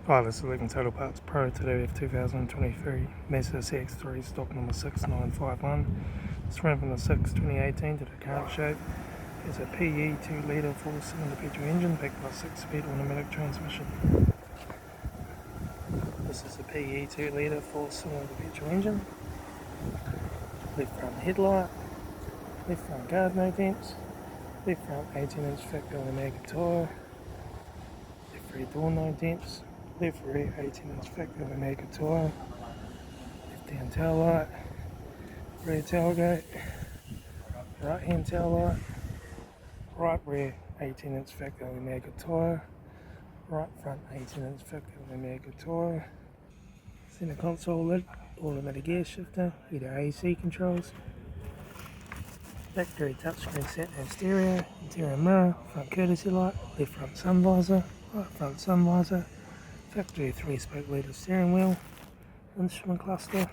Hi, this is Lincoln Total Parts Pro. Today we have 2023 Mazda CX3 stock number 6951. It's ran from the 6/2018 to the current shape. It's a PE 2-litre 4-cylinder petrol engine backed by 6-speed automatic transmission. This is a PE 2-litre 4-cylinder petrol engine. Left front headlight, left front guard no dents, left front 18-inch factory mag tyre, left rear door no dents, left rear 18-inch factory mag tyre, left hand tail light, rear tailgate, right hand tail light, right rear 18-inch factory mag tyre, right front 18-inch factory mag tyre, center console lid, automatic gear shifter, heater AC controls, factory touchscreen sat-nav stereo, interior mirror, front courtesy light, left front sun visor, right front sun visor, factory 3-spoke leather steering wheel, instrument cluster,